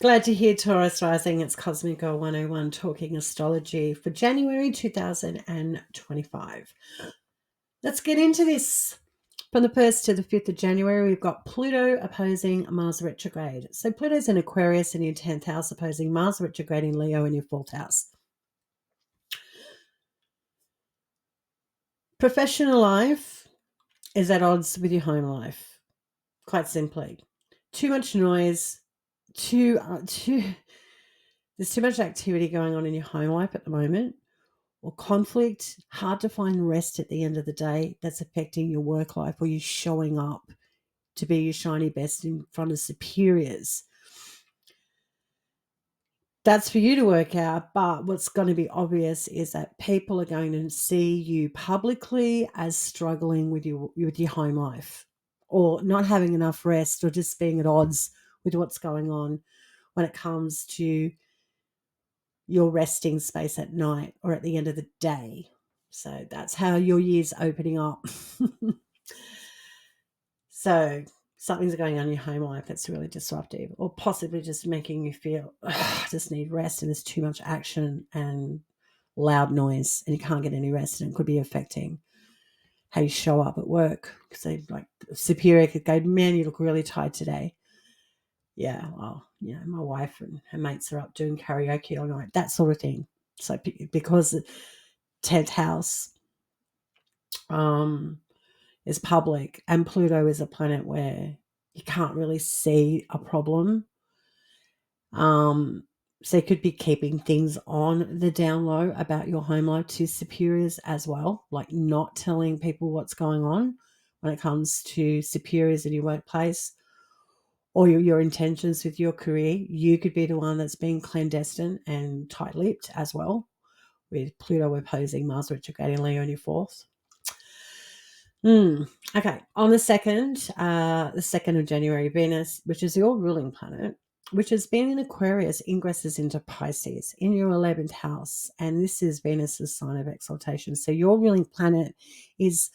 Glad to hear Taurus rising. It's Cosmic Girl 101 talking astrology for January 2025. Let's get into this. From the 1st to the 5th of January, we've got Pluto opposing Mars retrograde. So Pluto's in Aquarius in your 10th house, opposing Mars retrograde in Leo in your 4th house. Professional life is at odds with your home life, quite simply. Too much noise, there's too much activity going on in your home life at the moment, or conflict, hard to find rest at the end of the day that's affecting your work life, or you showing up to be your shiny best in front of superiors. That's for you to work out, but what's going to be obvious is that people are going to see you publicly as struggling with your home life, or not having enough rest, or just being at odds with what's going on when it comes to your resting space at night or at the end of the day. So that's how your year's opening up. So something's going on in your home life that's really disruptive, or possibly just making you feel, I just need rest, and there's too much action and loud noise and you can't get any rest, and it could be affecting how you show up at work. So like superior could go, man, you look really tired today. Yeah, well, my wife and her mates are up doing karaoke all night, that sort of thing. So because the 10th house is public, and Pluto is a planet where you can't really see a problem. So you could be keeping things on the down low about your home life to superiors as well, like not telling people what's going on when it comes to superiors in your workplace, or your intentions with your career. You could be the one that's being clandestine and tight-lipped as well, with Pluto opposing Mars retrograde in Leo in your 4th. Okay, on the 2nd of January, Venus, which is your ruling planet, which has been in Aquarius, ingresses into Pisces in your 11th house, and this is Venus's sign of exaltation. So your ruling planet is,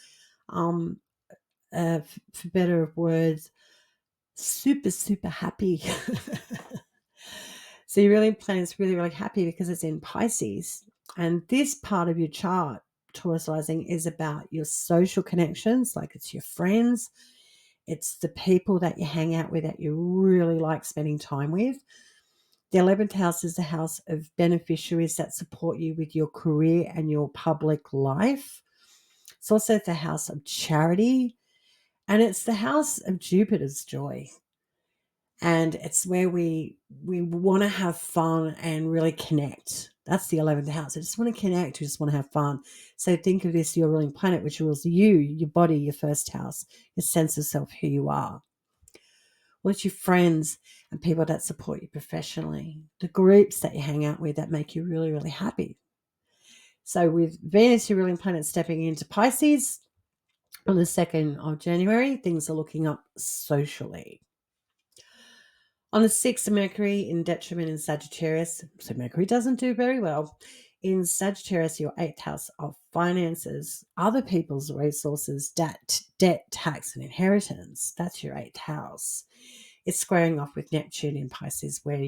for better of words, super, super happy. So your ruling planet is really, really happy because it's in Pisces, and this part of your chart, Taurus rising, is about your social connections, like it's your friends, it's the people that you hang out with that you really like spending time with. The 11th house is the house of beneficiaries that support you with your career and your public life. It's also the house of charity, and it's the house of Jupiter's joy. And it's where we want to have fun and really connect. That's the 11th house. I just want to connect. We just want to have fun. So think of this, your ruling planet, which rules you, your body, your first house, your sense of self, who you are. Well, it's your friends and people that support you professionally, the groups that you hang out with that make you really, really happy. So with Venus, your ruling planet, stepping into Pisces on the 2nd of January, things are looking up socially. On the 6th, Mercury in detriment in Sagittarius. So Mercury doesn't do very well. In Sagittarius, your 8th house of finances, other people's resources, debt, tax, and inheritance. That's your 8th house. It's squaring off with Neptune in Pisces, where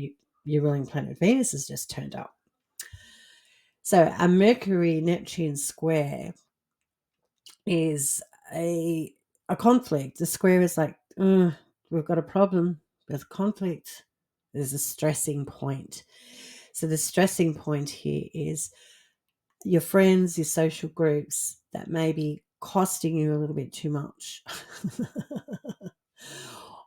your ruling planet Venus has just turned up. So a Mercury-Neptune square is a conflict. The square is like, we've got a problem. There's conflict. There's a stressing point. So the stressing point here is your friends, your social groups that may be costing you a little bit too much.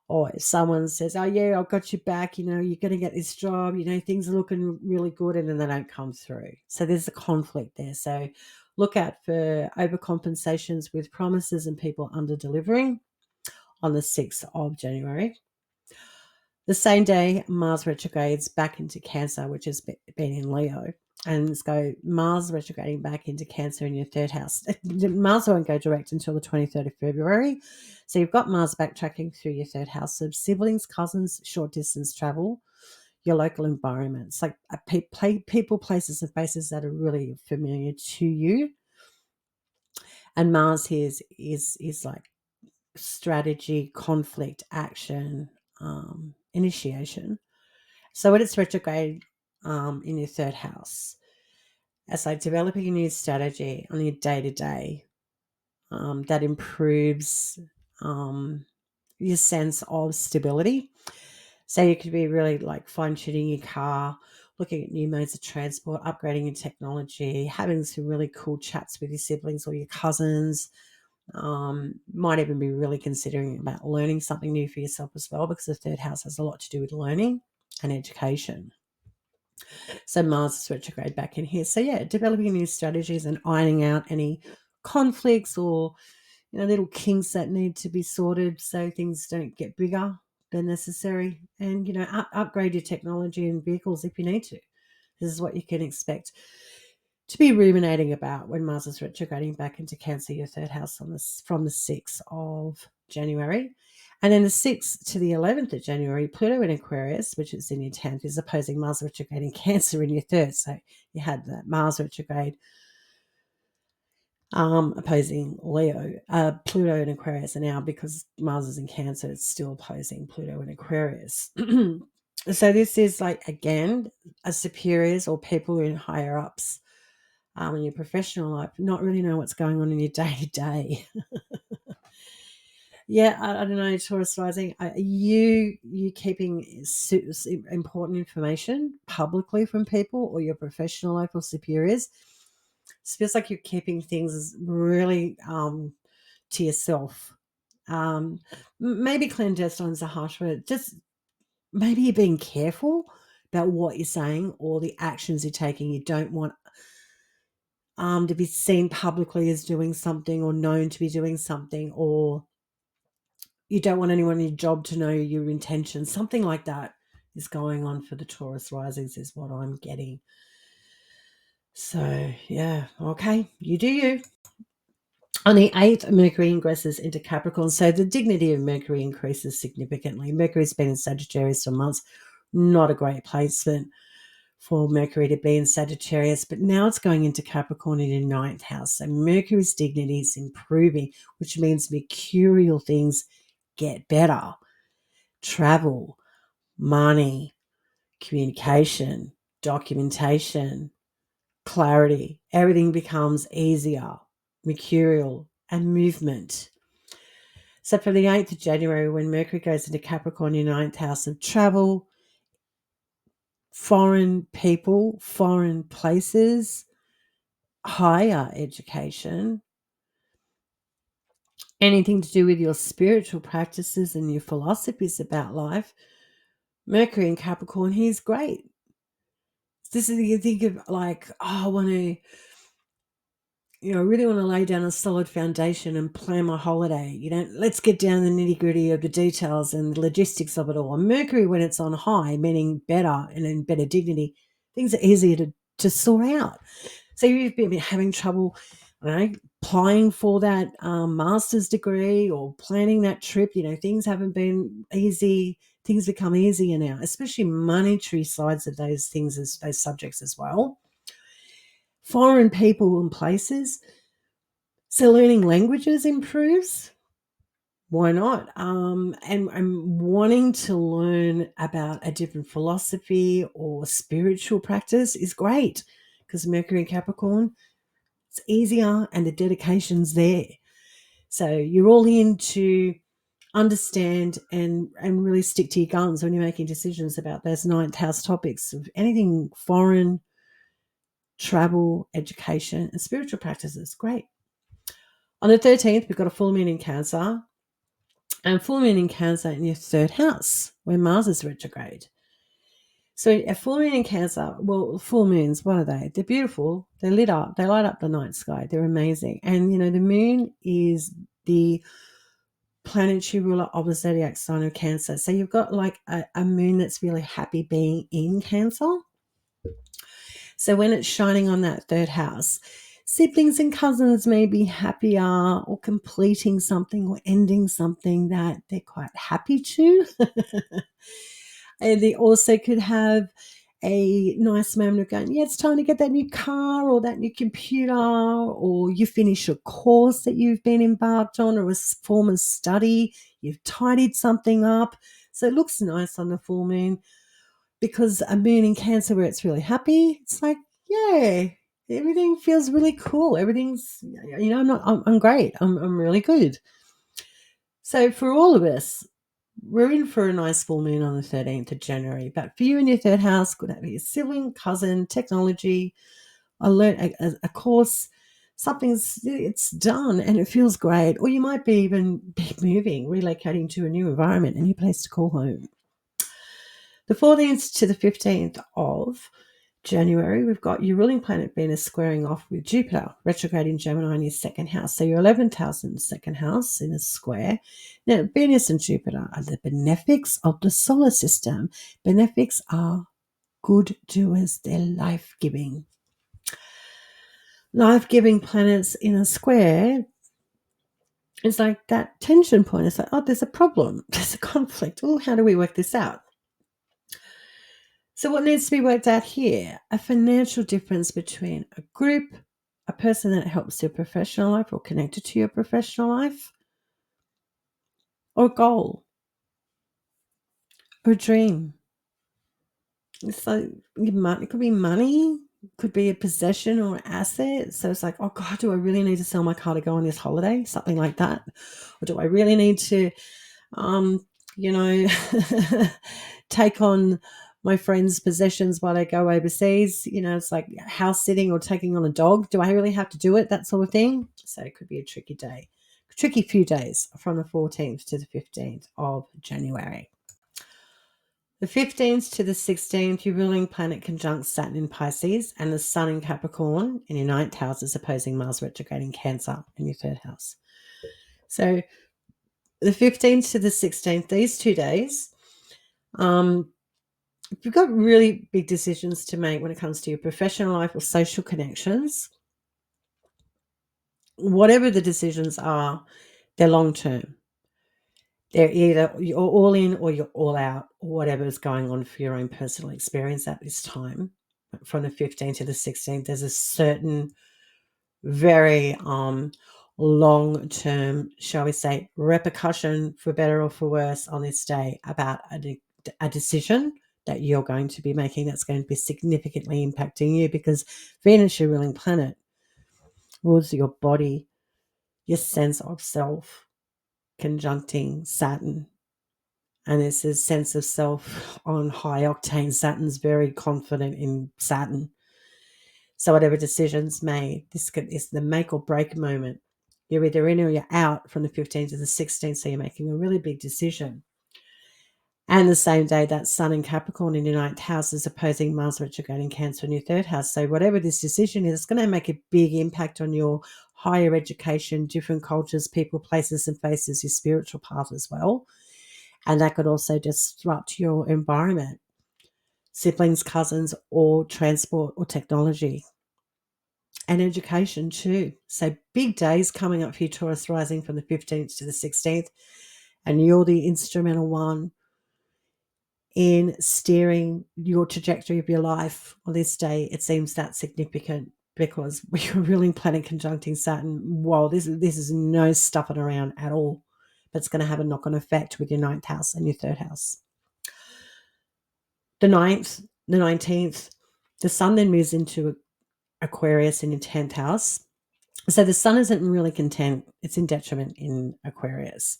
Or if someone says, oh yeah, I've got your back, you're going to get this job, things are looking really good, and then they don't come through. So there's a conflict there. So look out for overcompensations with promises and people under-delivering on the 6th of January. The same day, Mars retrogrades back into Cancer, which has been in Leo. And let's go Mars retrograding back into Cancer in your 3rd house. Mars won't go direct until the 23rd of February. So you've got Mars backtracking through your 3rd house of siblings, cousins, short distance travel, your local environments, like people, places, and faces that are really familiar to you. And Mars here is like strategy, conflict, action, initiation. So when it's retrograde in your third house, it's like developing a new strategy on your day-to-day that improves your sense of stability. So you could be really like fine-tuning your car, looking at new modes of transport, upgrading your technology, having some really cool chats with your siblings or your cousins. Might even be really considering about learning something new for yourself as well, because the third house has a lot to do with learning and education. So Mars is retrograde back in here. So yeah, developing new strategies and ironing out any conflicts or little kinks that need to be sorted so things don't get bigger than necessary. And upgrade your technology and vehicles if you need to. This is what you can expect to be ruminating about when Mars is retrograding back into Cancer, your third house, from the 6th of January. And then the 6th to the 11th of January, Pluto in Aquarius, which is in your 10th, is opposing Mars retrograde in Cancer in your third. So you had that Mars retrograde opposing Leo. Pluto in Aquarius, and now because Mars is in Cancer, it's still opposing Pluto in Aquarius. So this is like, again, as superiors or people in higher ups in your professional life, not really know what's going on in your day-to-day. Yeah, I don't know, Taurus rising. You keeping important information publicly from people or your professional life or superiors? It feels like you're keeping things really to yourself. Maybe clandestine is a harsh word. Just maybe you're being careful about what you're saying or the actions you're taking. You don't want to be seen publicly as doing something or known to be doing something, or you don't want anyone in your job to know your intentions. Something like that is going on for the Taurus risings is what I'm getting. So, yeah, okay, you do you. On the 8th, Mercury ingresses into Capricorn, so the dignity of Mercury increases significantly. Mercury's been in Sagittarius for months. Not a great placement for Mercury to be in Sagittarius, but now it's going into Capricorn in your 9th house. So Mercury's dignity is improving, which means mercurial things get better. Travel, money, communication, documentation, clarity, everything becomes easier, mercurial, and movement. So from the 8th of January, when Mercury goes into Capricorn, your 9th house of travel, foreign people, foreign places, higher education, anything to do with your spiritual practices and your philosophies about life, Mercury in Capricorn, he's great. This is, you think of like, oh, I want to, really want to lay down a solid foundation and plan my holiday. Let's get down the nitty gritty of the details and the logistics of it all. And Mercury, when it's on high, meaning better and in better dignity, things are easier to sort out. So you've been having trouble, applying for that master's degree or planning that trip. Things haven't been easy. Things become easier now, especially monetary sides of those things, those subjects as well. Foreign people and places. So learning languages improves. Why not? And wanting to learn about a different philosophy or spiritual practice is great, because Mercury in Capricorn, it's easier and the dedication's there. So you're all in to understand and really stick to your guns when you're making decisions about those 9th house topics of anything foreign, travel, education, and spiritual practices. Great. On the 13th, we've got a full moon in Cancer, and full moon in Cancer in your 3rd house where Mars is retrograde. So a full moon in Cancer, well, full moons, what are they? They're beautiful. They're lit up. They light up the night sky. They're amazing. And, the moon is the planetary ruler of the zodiac sign of Cancer. So you've got like a moon that's really happy being in Cancer. So when it's shining on that 3rd house, siblings and cousins may be happier or completing something or ending something that they're quite happy to. And they also could have a nice moment of going, yeah, it's time to get that new car or that new computer, or you finish a course that you've been embarked on or a form of study, you've tidied something up. So it looks nice on the full moon. because a moon in Cancer where it's really happy, it's like, yeah, everything feels really cool. Everything's, I'm great. I'm really good. So for all of us, we're in for a nice full moon on the 13th of January. But for you in your third house, could that be a sibling, cousin, technology, a course, it's done and it feels great. Or you might be even be moving, relocating to a new environment, a new place to call home. The 14th to the 15th of January, we've got your ruling planet Venus squaring off with Jupiter, retrograde in Gemini in your second house. So your 11th house in the second house in a square. Now, Venus and Jupiter are the benefics of the solar system. Benefics are good doers, they're life-giving. Life-giving planets in a square is like that tension point. It's like, oh, there's a problem, there's a conflict. Oh, how do we work this out? So what needs to be worked out here? A financial difference between a group, a person that helps your professional life or connected to your professional life, or a goal, or a dream. It's like it could be money, could be a possession or asset. So it's like, oh God, do I really need to sell my car to go on this holiday? Something like that. Or do I really need to, take on my friends' possessions while they go overseas? It's like house sitting or taking on a dog. Do I really have to do it? That sort of thing. So it could be a tricky few days from the 14th to the 15th of January. The 15th to the 16th, your ruling planet conjunct Saturn in Pisces and the Sun in Capricorn in your 9th house is opposing Mars retrograde in Cancer in your 3rd house. So the 15th to the 16th, these 2 days, if you've got really big decisions to make when it comes to your professional life or social connections, whatever the decisions are, they're long term. They're either you're all in or you're all out, or whatever is going on for your own personal experience at this time. From the 15th to the 16th, there's a certain very long-term, shall we say, repercussion, for better or for worse, on this day about a decision that you're going to be making that's going to be significantly impacting you, because Venus, your ruling planet, rules your body, your sense of self, conjuncting Saturn. And it's a sense of self on high octane. Saturn's very confident in Saturn. So whatever decisions made, this is the make or break moment. You're either in or you're out from the 15th to the 16th, so you're making a really big decision. And the same day, that Sun in Capricorn in your 9th house is opposing Mars retrograde in Cancer in your 3rd house. So whatever this decision is, it's going to make a big impact on your higher education, different cultures, people, places and faces, your spiritual path as well. And that could also disrupt your environment, siblings, cousins, or transport or technology. And education too. So big days coming up for you, Taurus rising, from the 15th to the 16th. And you're the instrumental one in steering your trajectory of your life on this day. It seems that significant because we're ruling planet conjuncting Saturn. Whoa, this is no stuffing around at all. But it's going to have a knock-on effect with your 9th house and your 3rd house. The 9th, the 19th, the Sun then moves into Aquarius in your 10th house. So the Sun isn't really content. It's in detriment in Aquarius.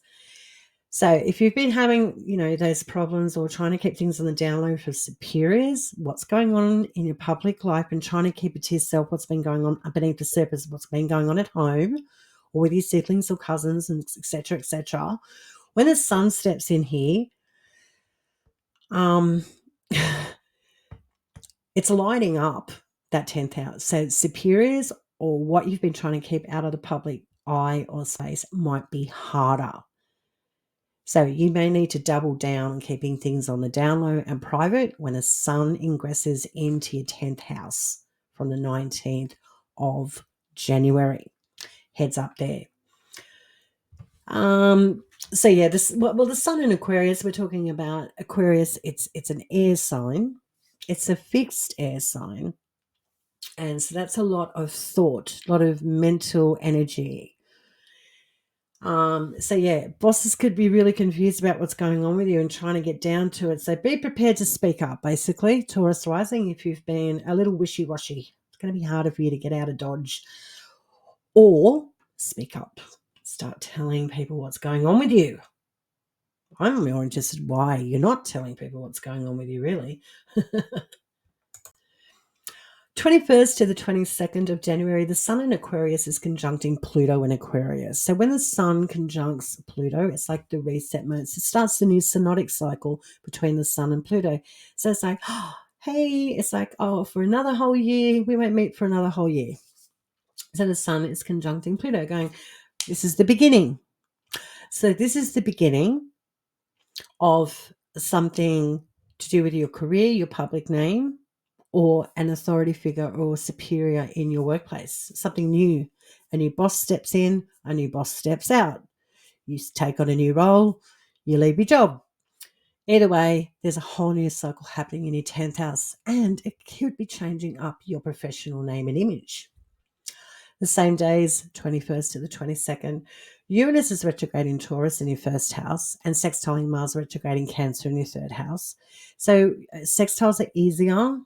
So if you've been having, those problems or trying to keep things on the down low for superiors, what's going on in your public life, and trying to keep it to yourself, what's been going on beneath the surface, what's been going on at home or with your siblings or cousins, and et cetera, et cetera. When the Sun steps in here, it's lighting up that 10th house. So superiors or what you've been trying to keep out of the public eye or space might be harder. So you may need to double down on keeping things on the down low and private when the Sun ingresses into your 10th house from the 19th of January. Heads up there. So yeah, the Sun in Aquarius, we're talking about Aquarius. It's an air sign. It's a fixed air sign. And so that's a lot of thought, a lot of mental energy. So yeah, bosses could be really confused about what's going on with you and trying to get down to it. So be prepared to speak up, basically, Taurus rising. If you've been a little wishy-washy, it's going to be harder for you to get out of dodge, or speak up. Start telling people what's going on with you. I'm more interested why you're not telling people what's going on with you, really. 21st to the 22nd of January, the Sun in Aquarius is conjuncting Pluto in Aquarius. So when the Sun conjuncts Pluto, it's like the reset moment. It starts the new synodic cycle between the Sun and Pluto. So it's like, oh, hey, it's like, oh, for another whole year, we won't meet for another whole year. So the Sun is conjuncting Pluto, going, this is the beginning. So this is the beginning of something to do with your career, your public name, or an authority figure or superior in your workplace, something new. A new boss steps in, a new boss steps out. You take on a new role, you leave your job. Either way, there's a whole new cycle happening in your 10th house, and it could be changing up your professional name and image. The same days, 21st to the 22nd, Uranus is retrograding Taurus in your first house and sextiling Mars retrograding Cancer in your third house. So sextiles are easier.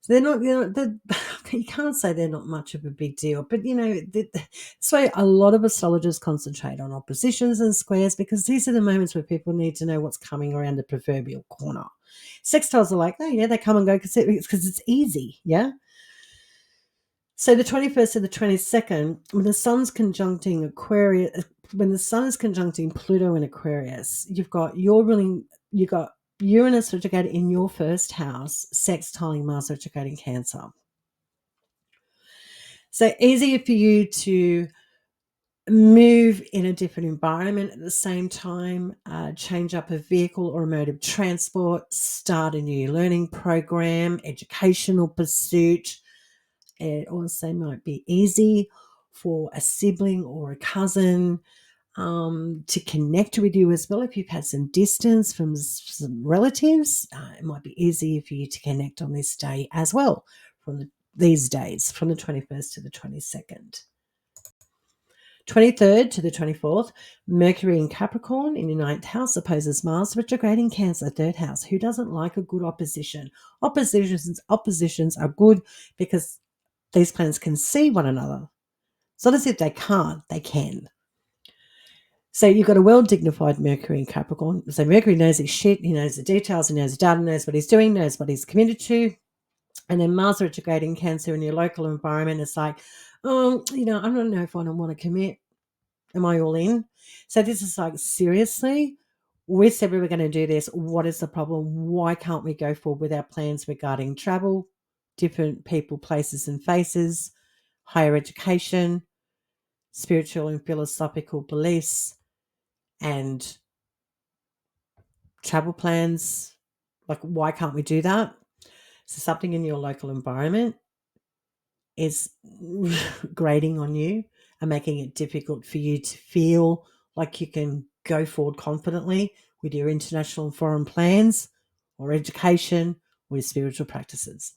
So they're not, you can't say they're not much of a big deal, but that's why a lot of astrologers concentrate on oppositions and squares, because these are the moments where people need to know what's coming around the proverbial corner. Sextiles are like, oh yeah, they come and go because it's easy, yeah. So the 21st to the 22nd, when the Sun's conjuncting Aquarius, when the Sun is conjuncting Pluto in Aquarius, you've got Uranus retrograde in your first house, sextiling Mars retrograde in Cancer. So easier for you to move in a different environment at the same time, change up a vehicle or a mode of transport, start a new learning program, educational pursuit. It also might be easy for a sibling or a cousin to connect with you as well. If you've had some distance from some relatives, it might be easier for you to connect on this day as well, these days, from the 21st to the 22nd. 23rd to the 24th, Mercury in Capricorn in your 9th house opposes Mars retrograde in Cancer, 3rd house. Who doesn't like a good opposition? Oppositions are good because these planets can see one another. It's not as if they can't, they can. So you've got a well-dignified Mercury in Capricorn. So Mercury knows his shit, he knows the details, he knows the data, knows what he's doing, knows what he's committed to. And then Mars retrograde in Cancer in your local environment, it's like, I don't know if I want to commit. Am I all in? So this is like, seriously, we said we were going to do this. What is the problem? Why can't we go forward with our plans regarding travel, different people, places and faces, higher education, spiritual and philosophical beliefs, and travel plans? Like, why can't we do that? So something in your local environment is grating on you and making it difficult for you to feel like you can go forward confidently with your international and foreign plans or education or your spiritual practices.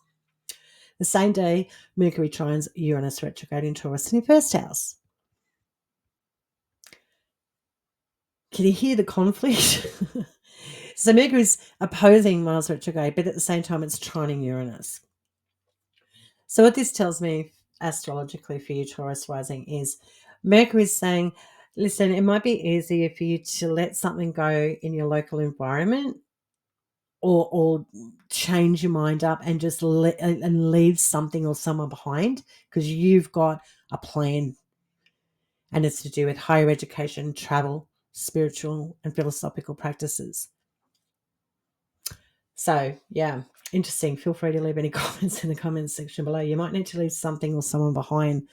The same day, Mercury trines Uranus retrograde in Taurus in your first house. Can you hear the conflict? So Mercury's opposing Mars retrograde, but at the same time it's trining Uranus. So what this tells me astrologically for you, Taurus rising, is Mercury is saying, listen, it might be easier for you to let something go in your local environment or change your mind up and just leave something or someone behind, because you've got a plan and it's to do with higher education, travel, spiritual and philosophical practices. So, yeah, interesting. Feel free to leave any comments in the comments section below. You might need to leave something or someone behind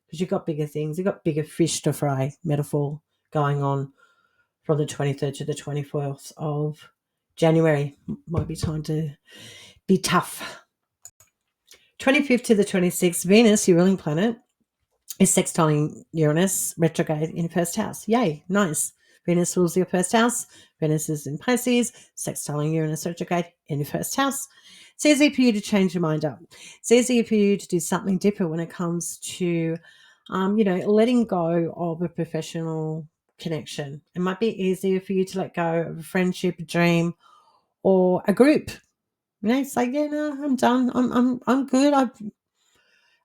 because you've got bigger things. You've got bigger fish to fry, metaphor, going on from the 23rd to the 24th of January. Might be time to be tough. 25th to the 26th, Venus, your ruling planet, is sextiling Uranus retrograde in first house. Yay, nice. Venus rules your first house. Venus is in Pisces, sextiling Uranus retrograde in your first house. It's easy for you to change your mind up. It's easy for you to do something different when it comes to, letting go of a professional connection. It might be easier for you to let go of a friendship, a dream, or a group. It's like, yeah, no, I'm done. I'm good.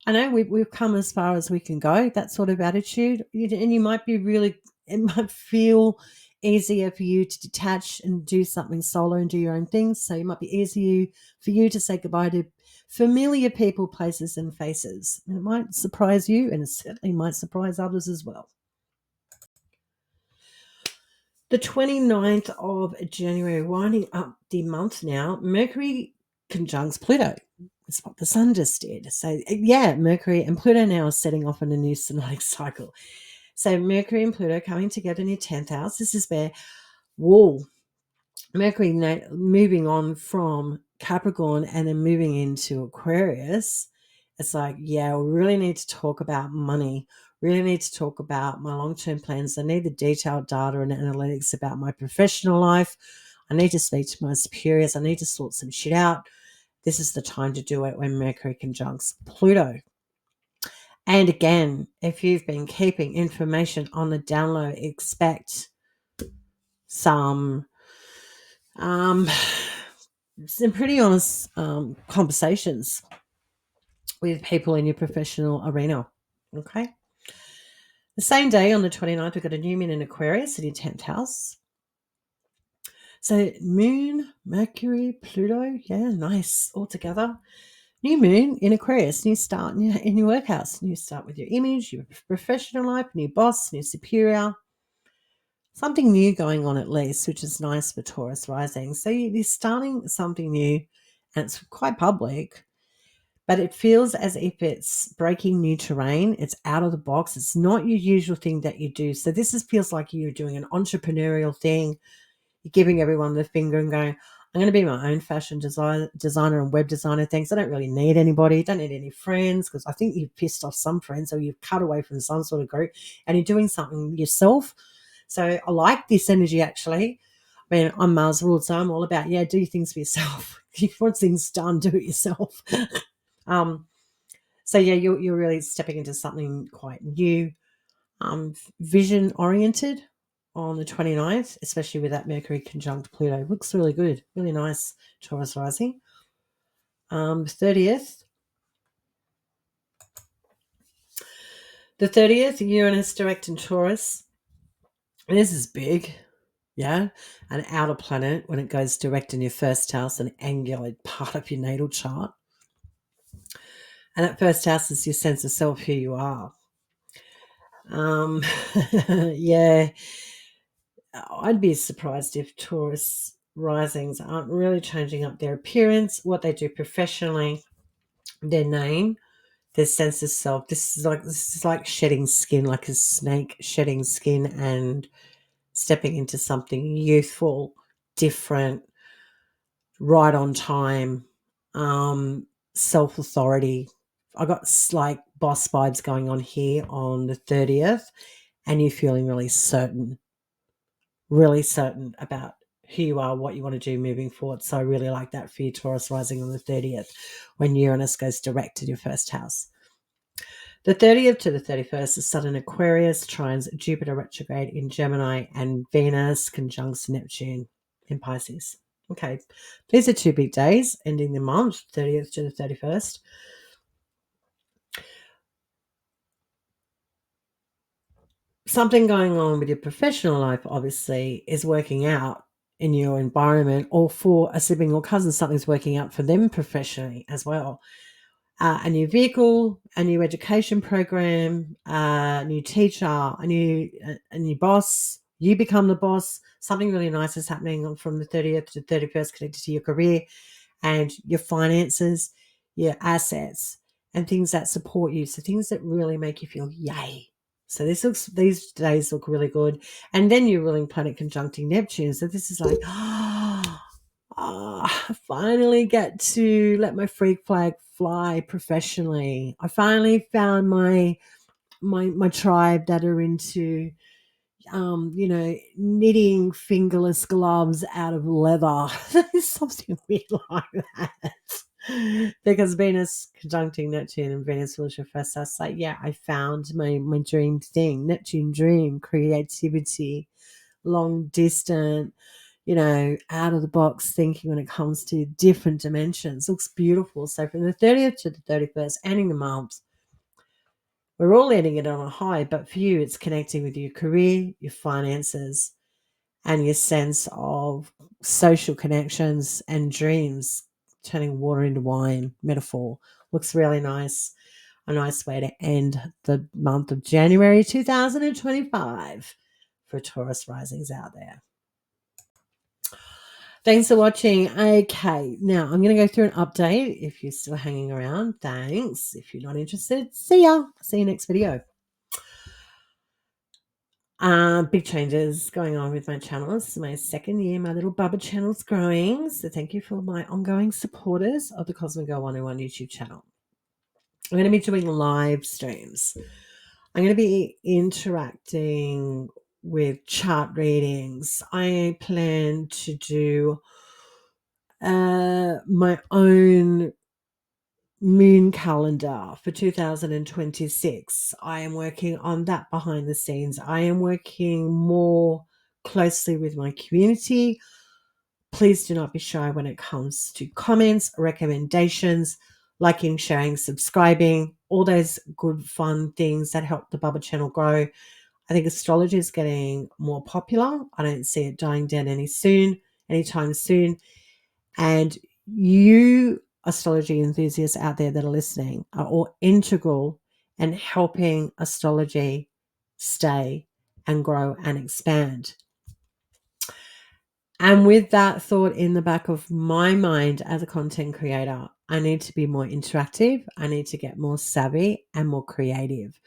I know we've come as far as we can go. That sort of attitude, and you might be really. It might feel easier for you to detach and do something solo and do your own things. So it might be easier for you to say goodbye to familiar people, places, and faces. And it might surprise you, and it certainly might surprise others as well. The 29th of January, winding up the month now, Mercury conjuncts Pluto. That's what the sun just did. So, yeah, Mercury and Pluto now are setting off on a new synodic cycle. So, Mercury and Pluto coming together in your 10th house. This is where, whoa, Mercury moving on from Capricorn and then moving into Aquarius. It's like, yeah, we really need to talk about money. Really need to talk about my long-term plans. I need the detailed data and analytics about my professional life. I need to speak to my superiors. I need to sort some shit out. This is the time to do it when Mercury conjuncts Pluto. And again, if you've been keeping information on the down low, expect some pretty honest conversations with people in your professional arena. Okay. The same day on the 29th, we've got a new moon in Aquarius in your 10th house. So Moon, Mercury, Pluto, yeah, nice all together. New moon in Aquarius, new start in your workhouse, new start with your image, your professional life, new boss, new superior. Something new going on at least, which is nice for Taurus rising. So you're starting something new and it's quite public, but it feels as if it's breaking new terrain. It's out of the box. It's not your usual thing that you do. So this feels like you're doing an entrepreneurial thing. You're giving everyone the finger and going, I'm going to be my own fashion designer and web designer things. I don't really need anybody. Don't need any friends because I think you've pissed off some friends or you've cut away from some sort of group and you're doing something yourself. So I like this energy actually. I mean, I'm Mars ruled, so I'm all about, yeah, do things for yourself. If you want things done, do it yourself. So yeah, you're really stepping into something quite new, vision oriented on the 29th, especially with that Mercury conjunct Pluto. Looks really good, really nice, Taurus rising. 30th. The 30th, Uranus direct in Taurus. This is big. Yeah, an outer planet when it goes direct in your first house, an angular part of your natal chart. And that first house is your sense of self, who you are. Yeah, I'd be surprised if Taurus risings aren't really changing up their appearance, what they do professionally, their name, their sense of self. This is like shedding skin, like a snake shedding skin and stepping into something youthful, different, right on time, self-authority. I got like boss vibes going on here on the 30th, and you're feeling really certain about who you are, what you want to do moving forward. So I really like that for you, Taurus rising on the 30th, when Uranus goes direct to your first house. The 30th to the 31st is Saturn Aquarius, trines Jupiter retrograde in Gemini, and Venus conjuncts Neptune in Pisces. Okay, these are two big days ending the month, 30th to the 31st. Something going on with your professional life, obviously, is working out in your environment, or for a sibling or cousin, something's working out for them professionally as well. A new vehicle, a new education program, a new teacher, a new boss. You become the boss. Something really nice is happening from the 30th to 31st connected to your career and your finances, your assets, and things that support you. So things that really make you feel yay. So these days look really good. And then you're ruling planet conjuncting Neptune. So this is like, I finally get to let my freak flag fly professionally. I finally found my tribe that are into knitting fingerless gloves out of leather. There's something weird like that. Because Venus conjuncting Neptune and Venus was your first house. Like, yeah, I found my dream thing. Neptune dream, creativity, long distant, out of the box thinking when it comes to different dimensions. Looks beautiful. So from the 30th to the 31st, ending the month, we're all ending it on a high, but for you, it's connecting with your career, your finances, and your sense of social connections and dreams, turning water into wine, metaphor. Looks really nice. A nice way to end the month of January 2025 for Taurus risings out there. Thanks for watching. Okay, now I'm going to go through an update. If you're still hanging around, thanks. If you're not interested, see ya. See you next video. Big changes going on with my channel. This is my second year. My little Bubba channel's growing. So thank you for my ongoing supporters of the Cosmic Girl 101 YouTube channel. I'm going to be doing live streams. I'm going to be interacting with chart readings. I plan to do my own moon calendar for 2026. I am working on that behind the scenes. I am working more closely with my community. Please do not be shy when it comes to comments, recommendations, liking, sharing, subscribing, all those good fun things that help the Bubba channel grow. I think astrology is getting more popular. I don't see it dying down anytime soon. And you astrology enthusiasts out there that are listening are all integral in helping astrology stay and grow and expand. And with that thought in the back of my mind as a content creator, I need to be more interactive. I need to get more savvy and more creative.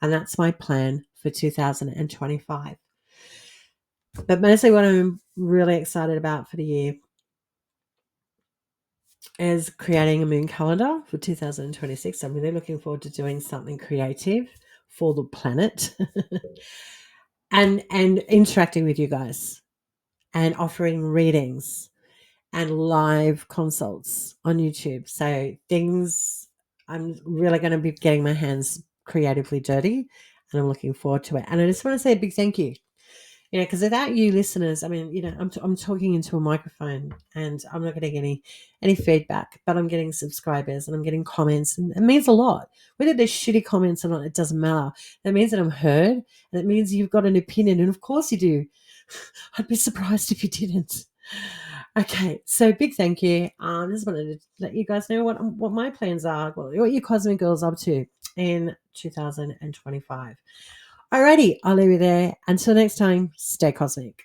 And that's my plan for 2025. But mostly what I'm really excited about for the year is creating a moon calendar for 2026. I'm really looking forward to doing something creative for the planet and interacting with you guys and offering readings and live consults on YouTube. So I'm really going to be getting my hands creatively dirty, and I'm looking forward to it. And I just want to say a big thank you. Because without you listeners, I mean, I'm talking into a microphone and I'm not getting any feedback, but I'm getting subscribers and I'm getting comments, and it means a lot. Whether they're shitty comments or not, it doesn't matter. That means that I'm heard, and it means you've got an opinion, and of course you do. I'd be surprised if you didn't. Okay, so big thank you. Just wanted to let you guys know what my plans are, what your Cosmic Girl's up to in 2025. Alrighty, I'll leave you there. Until next time, stay cosmic.